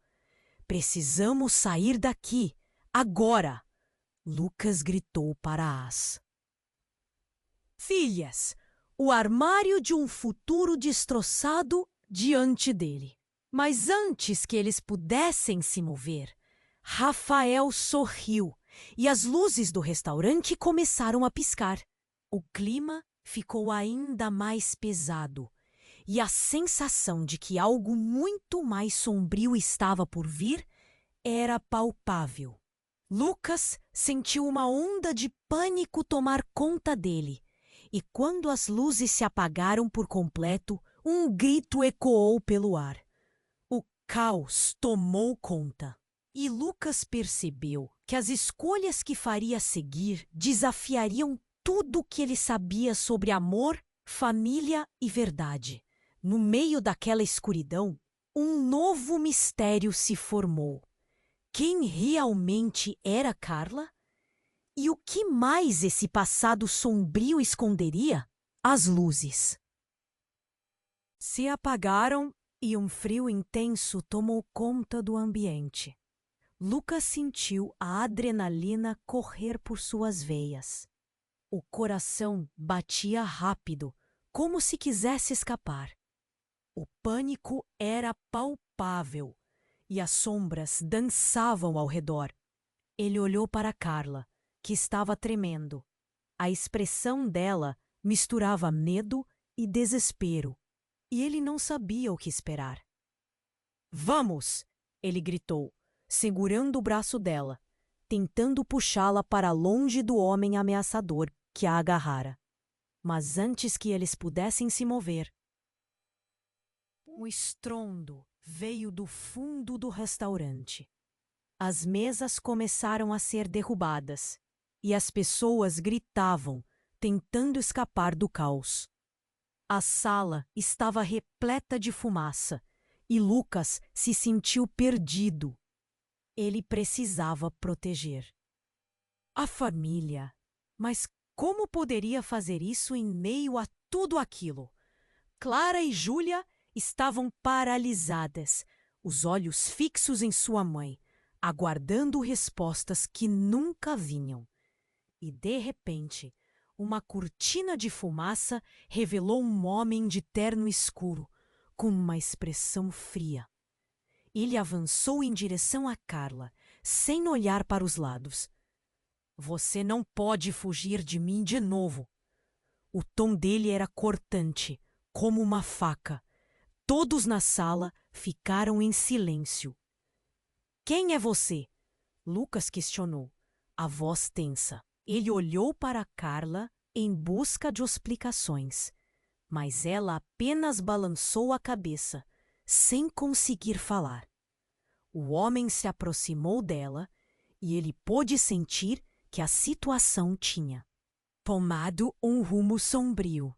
Precisamos sair daqui, agora! Lucas gritou para as filhas, o armário de um futuro destroçado diante dele. Mas antes que eles pudessem se mover, Rafael sorriu e as luzes do restaurante começaram a piscar. O clima ficou ainda mais pesado e a sensação de que algo muito mais sombrio estava por vir era palpável. Lucas sentiu uma onda de pânico tomar conta dele, e quando as luzes se apagaram por completo, um grito ecoou pelo ar. O caos tomou conta, e Lucas percebeu que as escolhas que faria a seguir desafiariam tudo o que ele sabia sobre amor, família e verdade. No meio daquela escuridão, um novo mistério se formou. Quem realmente era Carla? E o que mais esse passado sombrio esconderia? As luzes se apagaram e um frio intenso tomou conta do ambiente. Lucas sentiu a adrenalina correr por suas veias. O coração batia rápido, como se quisesse escapar. O pânico era palpável e as sombras dançavam ao redor. Ele olhou para Carla, que estava tremendo. A expressão dela misturava medo e desespero, e ele não sabia o que esperar. Vamos! Ele gritou, segurando o braço dela, tentando puxá-la para longe do homem ameaçador que a agarrara. Mas antes que eles pudessem se mover, um estrondo veio do fundo do restaurante. As mesas começaram a ser derrubadas e as pessoas gritavam, tentando escapar do caos. A sala estava repleta de fumaça e Lucas se sentiu perdido. Ele precisava proteger a família. Mas como poderia fazer isso em meio a tudo aquilo? Clara e Júlia estavam paralisadas, os olhos fixos em sua mãe, aguardando respostas que nunca vinham. E, de repente, uma cortina de fumaça revelou um homem de terno escuro, com uma expressão fria. Ele avançou em direção a Carla, sem olhar para os lados. Você não pode fugir de mim de novo. O tom dele era cortante, como uma faca. Todos na sala ficaram em silêncio. Quem é você? Lucas questionou, a voz tensa. Ele olhou para Carla em busca de explicações, mas ela apenas balançou a cabeça, sem conseguir falar. O homem se aproximou dela e ele pôde sentir que a situação tinha tomado um rumo sombrio.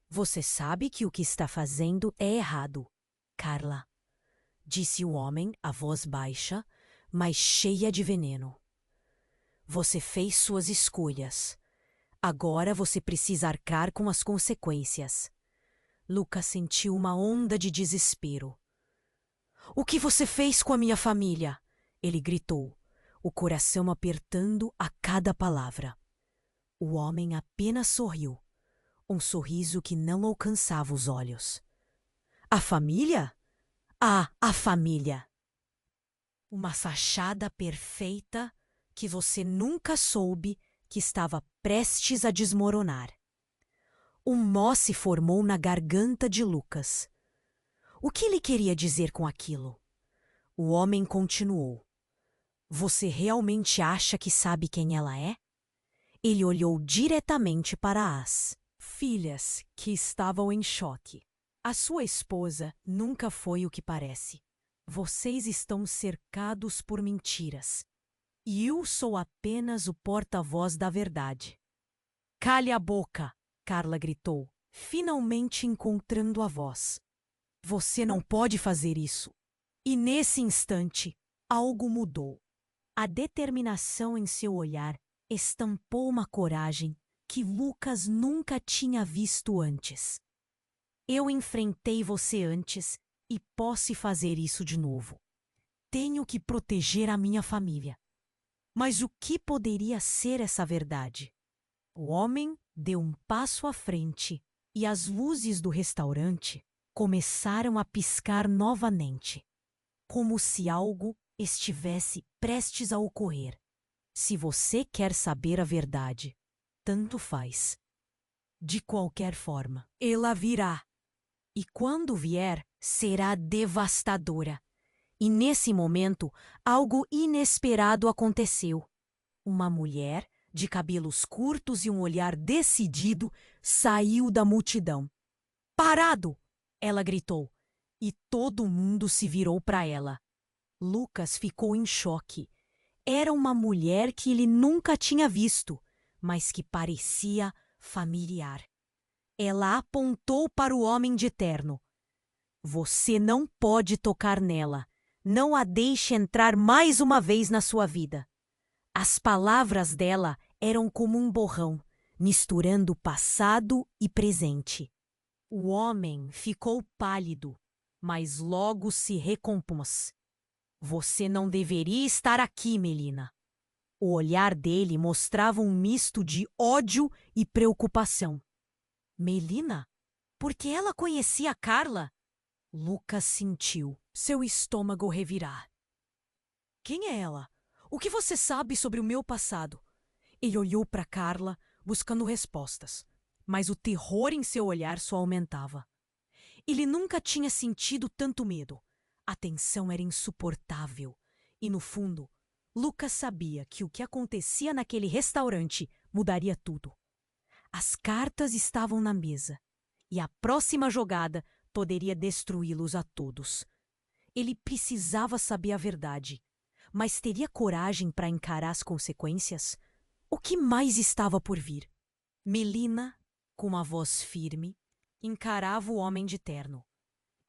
Você sabe que o que está fazendo é errado, Carla, disse o homem, a voz baixa, mas cheia de veneno. Você fez suas escolhas. Agora você precisa arcar com as consequências. Lucas sentiu uma onda de desespero. O que você fez com a minha família? Ele gritou, o coração apertando a cada palavra. O homem apenas sorriu, um sorriso que não alcançava os olhos. A família? A família! Uma fachada perfeita que você nunca soube que estava prestes a desmoronar. Um nó se formou na garganta de Lucas. O que ele queria dizer com aquilo? O homem continuou. Você realmente acha que sabe quem ela é? Ele olhou diretamente para as filhas, que estavam em choque. A sua esposa nunca foi o que parece. Vocês estão cercados por mentiras. E eu sou apenas o porta-voz da verdade. Cale a boca, Carla gritou, finalmente encontrando a voz. Você não pode fazer isso. E nesse instante, algo mudou. A determinação em seu olhar estampou uma coragem que Lucas nunca tinha visto antes. Eu enfrentei você antes e posso fazer isso de novo. Tenho que proteger a minha família. Mas o que poderia ser essa verdade? O homem deu um passo à frente e as luzes do restaurante começaram a piscar novamente, como se algo estivesse prestes a ocorrer. Se você quer saber a verdade, tanto faz. De qualquer forma, ela virá. E quando vier, será devastadora. E nesse momento, algo inesperado aconteceu. Uma mulher, de cabelos curtos e um olhar decidido, saiu da multidão. Parado! Ela gritou. E todo mundo se virou para ela. Lucas ficou em choque. Era uma mulher que ele nunca tinha visto, mas que parecia familiar. Ela apontou para o homem de terno. Você não pode tocar nela. Não a deixe entrar mais uma vez na sua vida. As palavras dela eram como um borrão, misturando passado e presente. O homem ficou pálido, mas logo se recompôs. Você não deveria estar aqui, Melina. O olhar dele mostrava um misto de ódio e preocupação. Melina? Porque ela conhecia Carla? Lucas sentiu seu estômago revirar. Quem é ela? O que você sabe sobre o meu passado? Ele olhou para Carla, buscando respostas, mas o terror em seu olhar só aumentava. Ele nunca tinha sentido tanto medo. A tensão era insuportável. E, no fundo, Lucas sabia que o que acontecia naquele restaurante mudaria tudo. As cartas estavam na mesa, e a próxima jogada poderia destruí-los a todos. Ele precisava saber a verdade, mas teria coragem para encarar as consequências? O que mais estava por vir? Melina, com uma voz firme, encarava o homem de terno,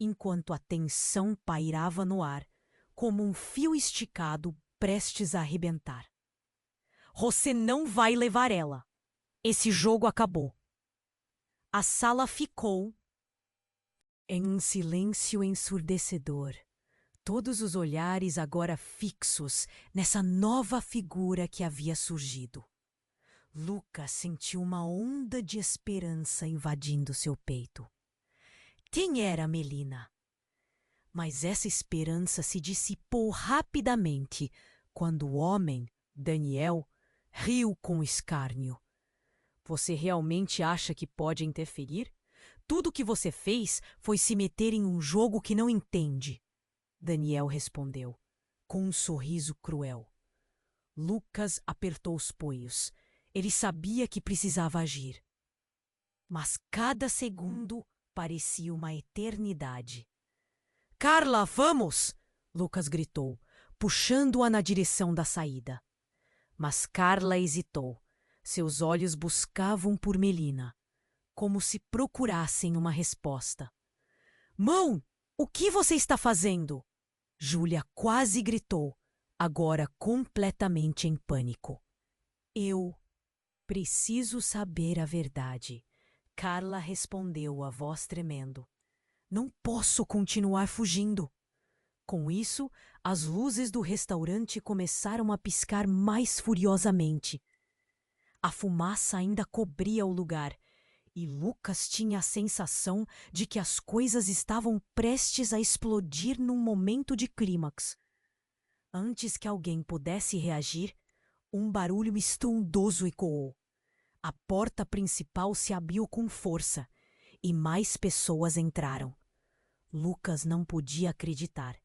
enquanto a tensão pairava no ar, como um fio esticado prestes a arrebentar. Você não vai levar ela. Esse jogo acabou. A sala ficou em um silêncio ensurdecedor. Todos os olhares agora fixos nessa nova figura que havia surgido. Lucas sentiu uma onda de esperança invadindo seu peito. Quem era Melina? Mas essa esperança se dissipou rapidamente quando o homem, Daniel, riu com escárnio. Você realmente acha que pode interferir? Tudo o que você fez foi se meter em um jogo que não entende. Daniel respondeu, com um sorriso cruel. Lucas apertou os punhos. Ele sabia que precisava agir. Mas cada segundo parecia uma eternidade. Carla, vamos! Lucas gritou, puxando-a na direção da saída. Mas Carla hesitou. Seus olhos buscavam por Melina, como se procurassem uma resposta. Mão, o que você está fazendo? Júlia quase gritou, agora completamente em pânico. Eu preciso saber a verdade. Carla respondeu, a voz tremendo. Não posso continuar fugindo. Com isso, as luzes do restaurante começaram a piscar mais furiosamente. A fumaça ainda cobria o lugar, e Lucas tinha a sensação de que as coisas estavam prestes a explodir num momento de clímax. Antes que alguém pudesse reagir, um barulho estrondoso ecoou. A porta principal se abriu com força, e mais pessoas entraram. Lucas não podia acreditar.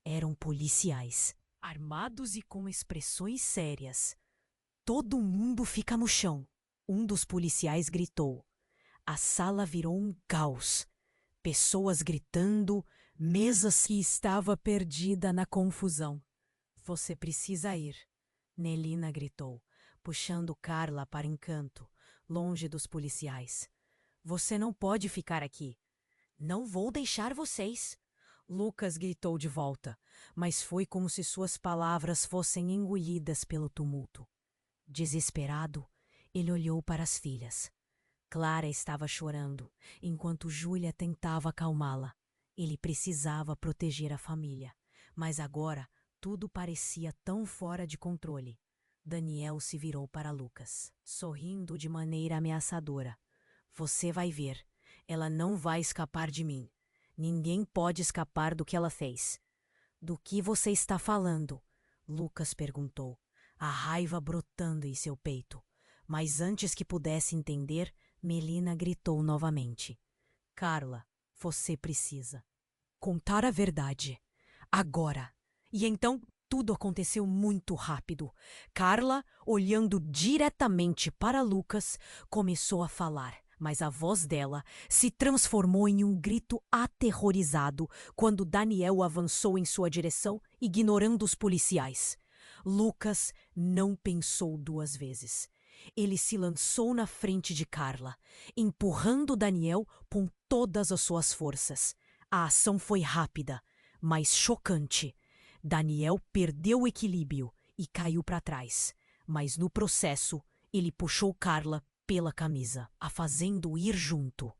Eram policiais, armados e com expressões sérias. Todo mundo fica no chão. Um dos policiais gritou. A sala virou um caos. Pessoas gritando, mesas que estava perdida na confusão. Você precisa ir, Melina gritou, puxando Carla para encanto, longe dos policiais. Você não pode ficar aqui. Não vou deixar vocês. Lucas gritou de volta, mas foi como se suas palavras fossem engolidas pelo tumulto. Desesperado, ele olhou para as filhas. Clara estava chorando, enquanto Júlia tentava acalmá-la. Ele precisava proteger a família, mas agora tudo parecia tão fora de controle. Daniel se virou para Lucas, sorrindo de maneira ameaçadora. Você vai ver, ela não vai escapar de mim. Ninguém pode escapar do que ela fez. Do que você está falando? Lucas perguntou, a raiva brotando em seu peito. Mas antes que pudesse entender, Melina gritou novamente. Carla, você precisa contar a verdade. Agora. E então tudo aconteceu muito rápido. Carla, olhando diretamente para Lucas, começou a falar, mas a voz dela se transformou em um grito aterrorizado quando Daniel avançou em sua direção, ignorando os policiais. Lucas não pensou duas vezes. Ele se lançou na frente de Carla, empurrando Daniel com todas as suas forças. A ação foi rápida, mas chocante. Daniel perdeu o equilíbrio e caiu para trás, mas no processo ele puxou Carla pela camisa, a fazendo ir junto.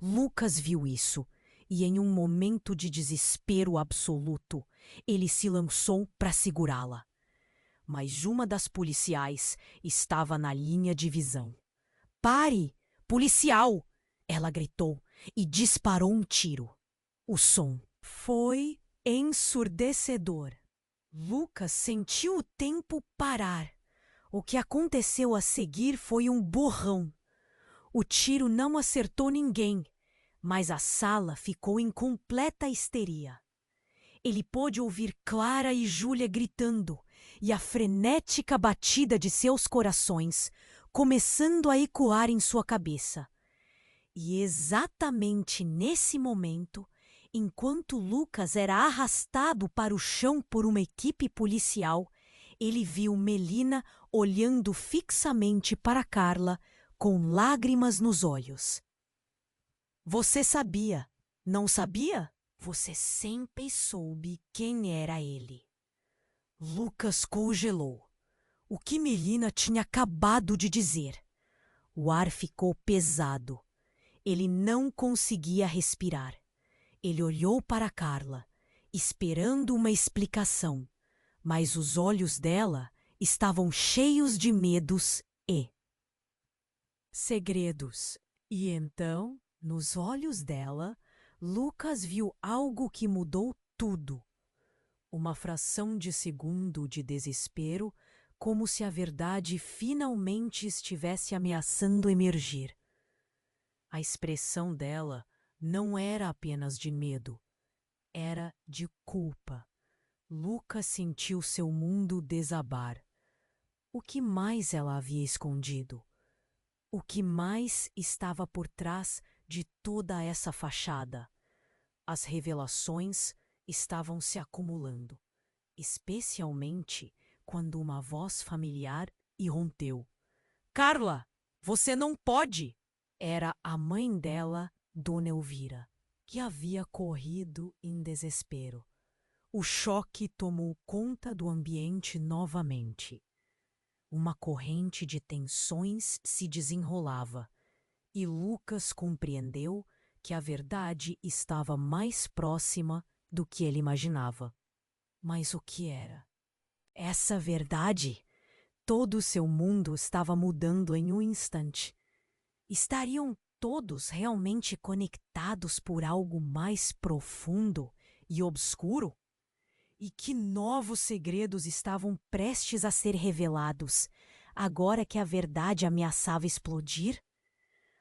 Lucas viu isso e, em um momento de desespero absoluto, ele se lançou para segurá-la. Mas uma das policiais estava na linha de visão. Pare! Policial! Ela gritou e disparou um tiro. O som foi ensurdecedor. Lucas sentiu o tempo parar. O que aconteceu a seguir foi um borrão. O tiro não acertou ninguém, mas a sala ficou em completa histeria. Ele pôde ouvir Clara e Júlia gritando e a frenética batida de seus corações começando a ecoar em sua cabeça. E exatamente nesse momento, enquanto Lucas era arrastado para o chão por uma equipe policial, ele viu Melina olhando fixamente para Carla, com lágrimas nos olhos. Você sabia, não sabia? Você sempre soube quem era ele. Lucas congelou. O que Melina tinha acabado de dizer? O ar ficou pesado. Ele não conseguia respirar. Ele olhou para Carla, esperando uma explicação, mas os olhos dela estavam cheios de medos e segredos. E então, nos olhos dela, Lucas viu algo que mudou tudo. Uma fração de segundo de desespero, como se a verdade finalmente estivesse ameaçando emergir. A expressão dela não era apenas de medo, era de culpa. Lucas sentiu seu mundo desabar. O que mais ela havia escondido? O que mais estava por trás de toda essa fachada? As revelações estavam se acumulando, especialmente quando uma voz familiar irrompeu. Carla, você não pode! Era a mãe dela, Dona Elvira, que havia corrido em desespero. O choque tomou conta do ambiente novamente. Uma corrente de tensões se desenrolava, e Lucas compreendeu que a verdade estava mais próxima do que ele imaginava. Mas o que era? Essa verdade? Todo o seu mundo estava mudando em um instante. Estariam todos realmente conectados por algo mais profundo e obscuro? E que novos segredos estavam prestes a ser revelados, agora que a verdade ameaçava explodir?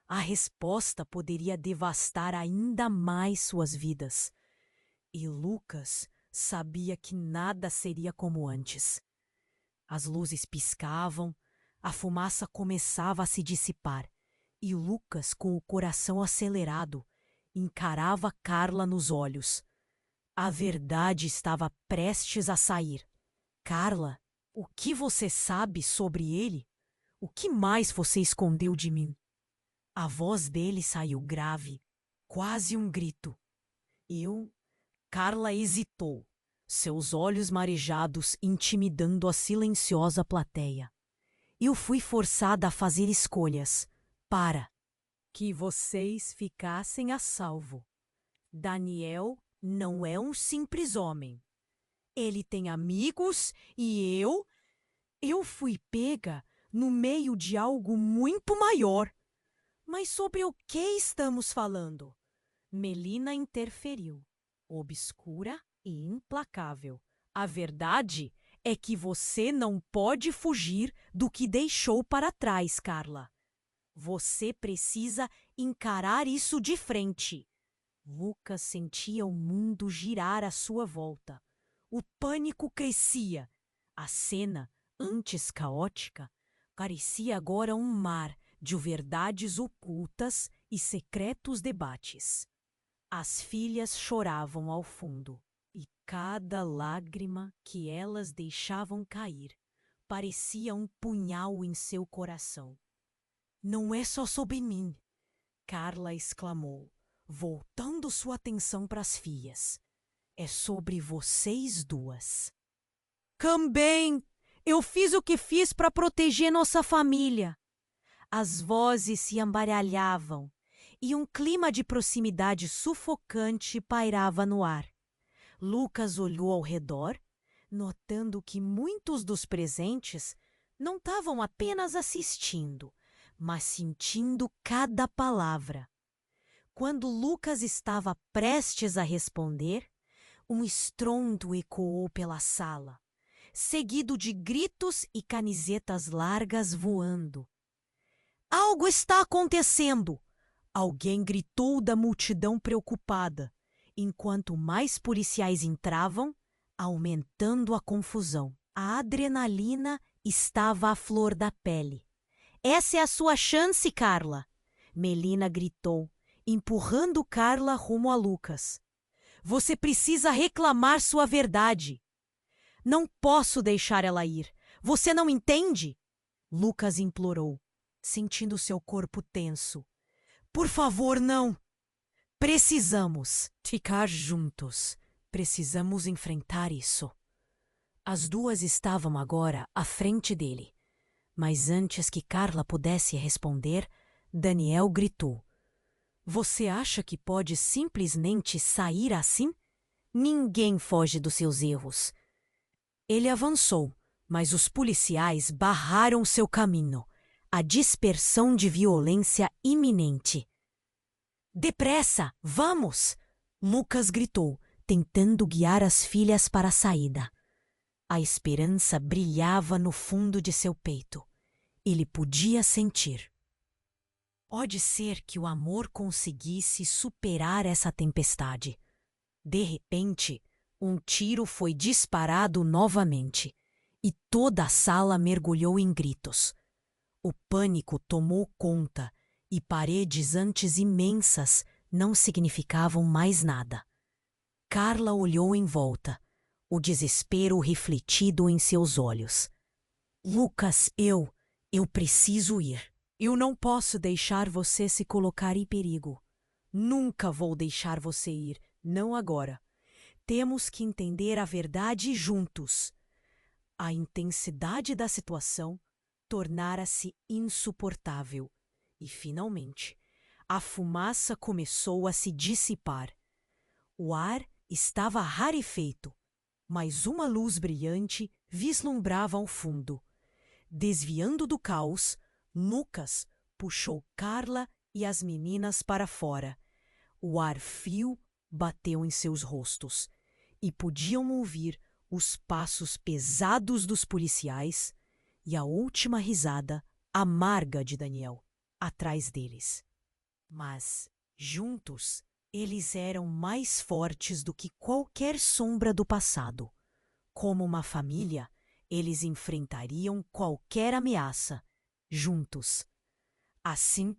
A resposta poderia devastar ainda mais suas vidas. E Lucas sabia que nada seria como antes. As luzes piscavam, a fumaça começava a se dissipar, e Lucas, com o coração acelerado, encarava Carla nos olhos. A verdade estava prestes a sair. Carla, o que você sabe sobre ele? O que mais você escondeu de mim? A voz dele saiu grave, quase um grito. Carla hesitou, seus olhos marejados intimidando a silenciosa plateia. Eu fui forçada a fazer escolhas para que vocês ficassem a salvo. Daniel não é um simples homem. Ele tem amigos e eu fui pega no meio de algo muito maior. Mas sobre o que estamos falando? Melina interferiu, obscura e implacável. A verdade é que você não pode fugir do que deixou para trás, Carla. Você precisa encarar isso de frente. Lucas sentia o mundo girar à sua volta. O pânico crescia. A cena, antes caótica, parecia agora um mar de verdades ocultas e secretos debates. As filhas choravam ao fundo, e cada lágrima que elas deixavam cair parecia um punhal em seu coração. Não é só sobre mim, Carla exclamou, voltando sua atenção para as filhas. É sobre vocês duas. Também! Eu fiz o que fiz para proteger nossa família. As vozes se embaralhavam e um clima de proximidade sufocante pairava no ar. Lucas olhou ao redor, notando que muitos dos presentes não estavam apenas assistindo, mas sentindo cada palavra. Quando Lucas estava prestes a responder, um estrondo ecoou pela sala. seguido de gritos e camisetas largas voando. Algo está acontecendo! Alguém gritou da multidão preocupada, enquanto mais policiais entravam, aumentando a confusão. A adrenalina estava à flor da pele. Essa é a sua chance, Carla! Melina gritou, empurrando Carla rumo a Lucas. Você precisa reclamar sua verdade. Não posso deixar ela ir. Você não entende? Lucas implorou, sentindo seu corpo tenso. Por favor, não! Precisamos ficar juntos. Precisamos enfrentar isso. As duas estavam agora à frente dele. Mas antes que Carla pudesse responder, Daniel gritou. Você acha que pode simplesmente sair assim? Ninguém foge dos seus erros. Ele avançou, mas os policiais barraram seu caminho. A dispersão de violência iminente. Depressa, vamos! Lucas gritou, tentando guiar as filhas para a saída. A esperança brilhava no fundo de seu peito. Ele podia sentir. Pode ser que o amor conseguisse superar essa tempestade. De repente, um tiro foi disparado novamente, e toda a sala mergulhou em gritos. O pânico tomou conta, e paredes antes imensas não significavam mais nada. Carla olhou em volta, o desespero refletido em seus olhos. Lucas, eu preciso ir. Eu não posso deixar você se colocar em perigo. Nunca vou deixar você ir, não agora. Temos que entender a verdade juntos. A intensidade da situação tornara-se insuportável. E, finalmente, a fumaça começou a se dissipar. O ar estava rarefeito, mas uma luz brilhante vislumbrava ao fundo. Desviando do caos, Lucas puxou Carla e as meninas para fora. O ar frio bateu em seus rostos e podiam ouvir os passos pesados dos policiais e a última risada amarga de Daniel atrás deles. Mas, juntos, eles eram mais fortes do que qualquer sombra do passado. Como uma família, eles enfrentariam qualquer ameaça, juntos. Assim,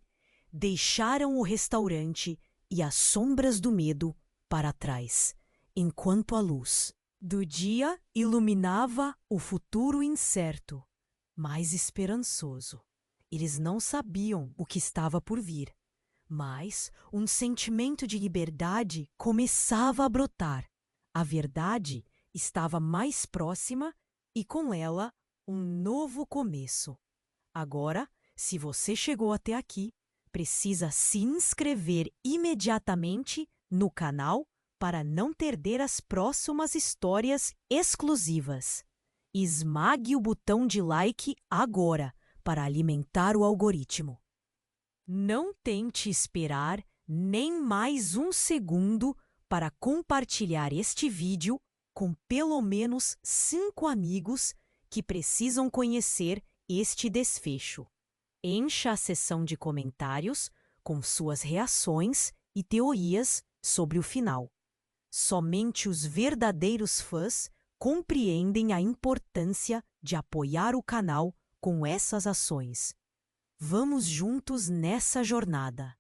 deixaram o restaurante e as sombras do medo para trás, enquanto a luz do dia iluminava o futuro incerto, mas esperançoso. Eles não sabiam o que estava por vir, mas um sentimento de liberdade começava a brotar. A verdade estava mais próxima e, com ela, um novo começo. Agora, se você chegou até aqui, precisa se inscrever imediatamente no canal para não perder as próximas histórias exclusivas. Esmague o botão de like agora para alimentar o algoritmo. Não tente esperar nem mais um segundo para compartilhar este vídeo com pelo menos 5 amigos que precisam conhecer este desfecho. Encha a seção de comentários com suas reações e teorias sobre o final. Somente os verdadeiros fãs compreendem a importância de apoiar o canal com essas ações. Vamos juntos nessa jornada.